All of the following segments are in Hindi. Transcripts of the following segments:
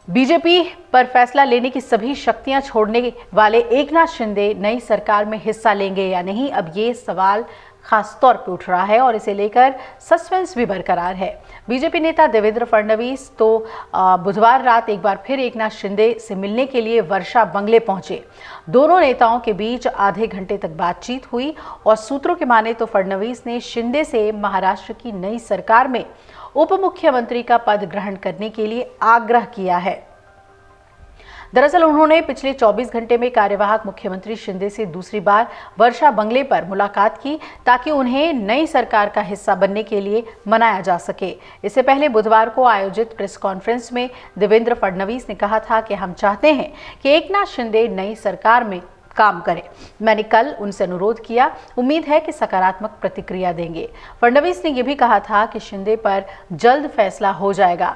बीजेपी पर फैसला लेने की सभी शक्तियां छोड़ने वाले एकनाथ शिंदे नई सरकार में हिस्सा लेंगे या नहीं, अब ये सवाल खास तौर पर उठ रहा है और इसे लेकर सस्पेंस भी बरकरार है। बीजेपी नेता देवेंद्र फडणवीस तो बुधवार रात एक बार फिर एकनाथ शिंदे से मिलने के लिए वर्षा बंगले पहुंचे। दोनों नेताओं के बीच आधे घंटे तक बातचीत हुई और सूत्रों के माने तो फडणवीस ने शिंदे से महाराष्ट्र की नई सरकार में उप मुख्यमंत्री का पद ग्रहण करने के लिए आग्रह किया है। दरअसल उन्होंने पिछले 24 घंटे में कार्यवाहक मुख्यमंत्री शिंदे से दूसरी बार वर्षा बंगले पर मुलाकात की ताकि उन्हें नई सरकार का हिस्सा बनने के लिए मनाया जा सके। इससे पहले बुधवार को आयोजित प्रेस कॉन्फ्रेंस में देवेंद्र फडणवीस ने कहा था कि हम चाहते हैं कि एकनाथ शिंदे नई सरकार में काम करें। मैंने कल उनसे अनुरोध किया, उम्मीद है कि सकारात्मक प्रतिक्रिया देंगे। फडणवीस ने यह भी कहा था कि शिंदे पर जल्द फैसला हो जाएगा।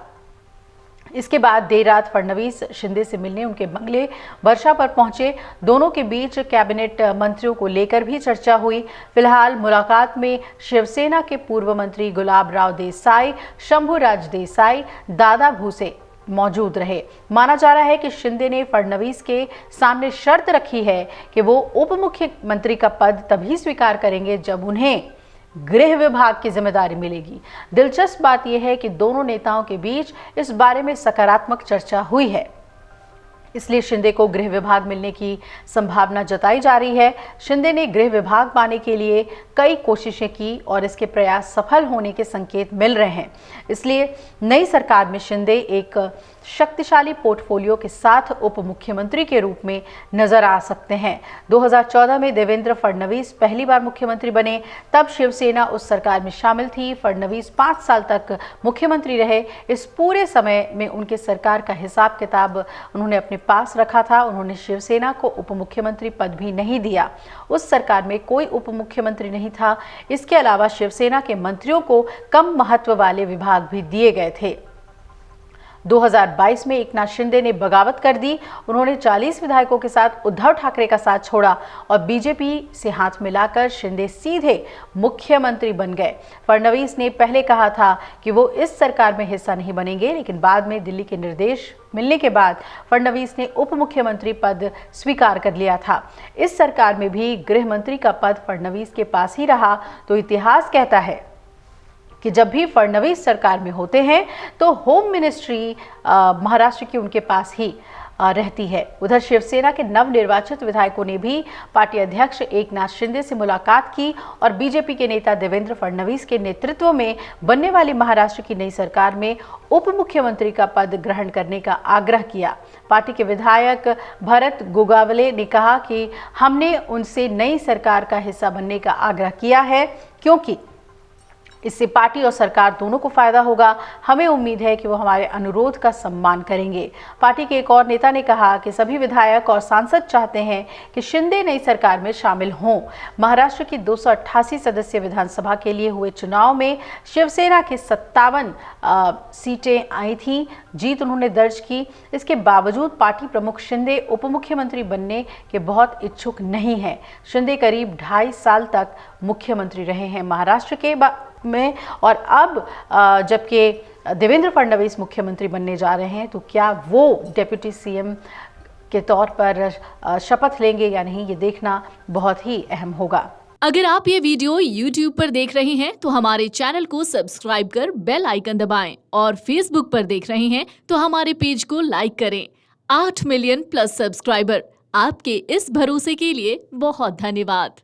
इसके बाद देर रात फडणवीस शिंदे से मिलने उनके बंगले वर्षा पर पहुंचे। दोनों के बीच कैबिनेट मंत्रियों को लेकर भी चर्चा हुई। फिलहाल मुलाकात में शिवसेना के पूर्व मंत्री गुलाबराव देसाई, शंभूराज देसाई, दादा भूसे मौजूद रहे। माना जा रहा है कि शिंदे ने फडणवीस के सामने शर्त रखी है कि वो उप मुख्यमंत्री का पद तभी स्वीकार करेंगे जब उन्हें गृह विभाग की जिम्मेदारी मिलेगी। दिलचस्प बात यह है कि दोनों नेताओं के बीच इस बारे में सकारात्मक चर्चा हुई है, इसलिए शिंदे को गृह विभाग मिलने की संभावना जताई जा रही है। शिंदे ने गृह विभाग पाने के लिए कई कोशिशें की और इसके प्रयास सफल होने के संकेत मिल रहे हैं। इसलिए नई सरकार में शिंदे एक शक्तिशाली पोर्टफोलियो के साथ उप मुख्यमंत्री के रूप में नजर आ सकते हैं। 2014 में देवेंद्र फडणवीस पहली बार मुख्यमंत्री बने, तब शिवसेना उस सरकार में शामिल थी। फडणवीस 5 साल तक मुख्यमंत्री रहे। इस पूरे समय में उनके सरकार का हिसाब किताब उन्होंने अपने पास रखा था। उन्होंने शिवसेना को उप मुख्यमंत्री पद भी नहीं दिया। उस सरकार में कोई उप मुख्यमंत्री नहीं था। इसके अलावा शिवसेना के मंत्रियों को कम महत्व वाले विभाग भी दिए गए थे। 2022 में एकनाथ शिंदे ने बगावत कर दी। उन्होंने 40 विधायकों के साथ उद्धव ठाकरे का साथ छोड़ा और बीजेपी से हाथ मिलाकर शिंदे सीधे मुख्यमंत्री बन गए। फडणवीस ने पहले कहा था कि वो इस सरकार में हिस्सा नहीं बनेंगे, लेकिन बाद में दिल्ली के निर्देश मिलने के बाद फडणवीस ने उप मुख्यमंत्री पद स्वीकार कर लिया था। इस सरकार में भी गृह मंत्री का पद फडणवीस के पास ही रहा। तो इतिहास कहता है कि जब भी फडणवीस सरकार में होते हैं तो होम मिनिस्ट्री महाराष्ट्र की उनके पास ही रहती है। उधर शिवसेना के नवनिर्वाचित विधायकों ने भी पार्टी अध्यक्ष एकनाथ शिंदे से मुलाकात की और बीजेपी के नेता देवेंद्र फडणवीस के नेतृत्व में बनने वाली महाराष्ट्र की नई सरकार में उप मुख्यमंत्री का पद ग्रहण करने का आग्रह किया। पार्टी के विधायक भरत गोगावले ने कहा कि हमने उनसे नई सरकार का हिस्सा बनने का आग्रह किया है क्योंकि इससे पार्टी और सरकार दोनों को फायदा होगा। हमें उम्मीद है कि वो हमारे अनुरोध का सम्मान करेंगे। पार्टी के एक और नेता ने कहा कि सभी विधायक और सांसद चाहते हैं कि शिंदे नई सरकार में शामिल हों। महाराष्ट्र की 288 सदस्यीय विधानसभा के लिए हुए चुनाव में शिवसेना की 57 सीटें आई थीं। जीत उन्होंने दर्ज की। इसके बावजूद पार्टी प्रमुख शिंदे उप मुख्यमंत्री बनने के बहुत इच्छुक नहीं हैं। शिंदे करीब 2.5 साल तक मुख्यमंत्री रहे हैं महाराष्ट्र के में, और अब जबकि देवेंद्र फडणवीस मुख्यमंत्री बनने जा रहे हैं तो क्या वो डिप्टी सीएम के तौर पर शपथ लेंगे या नहीं, ये देखना बहुत ही अहम होगा। अगर आप ये वीडियो YouTube पर देख रहे हैं तो हमारे चैनल को सब्सक्राइब कर बेल आइकन दबाएं और Facebook पर देख रहे हैं तो हमारे पेज को लाइक करें। 8 मिलियन प्लस सब्सक्राइबर, आपके इस भरोसे के लिए बहुत धन्यवाद।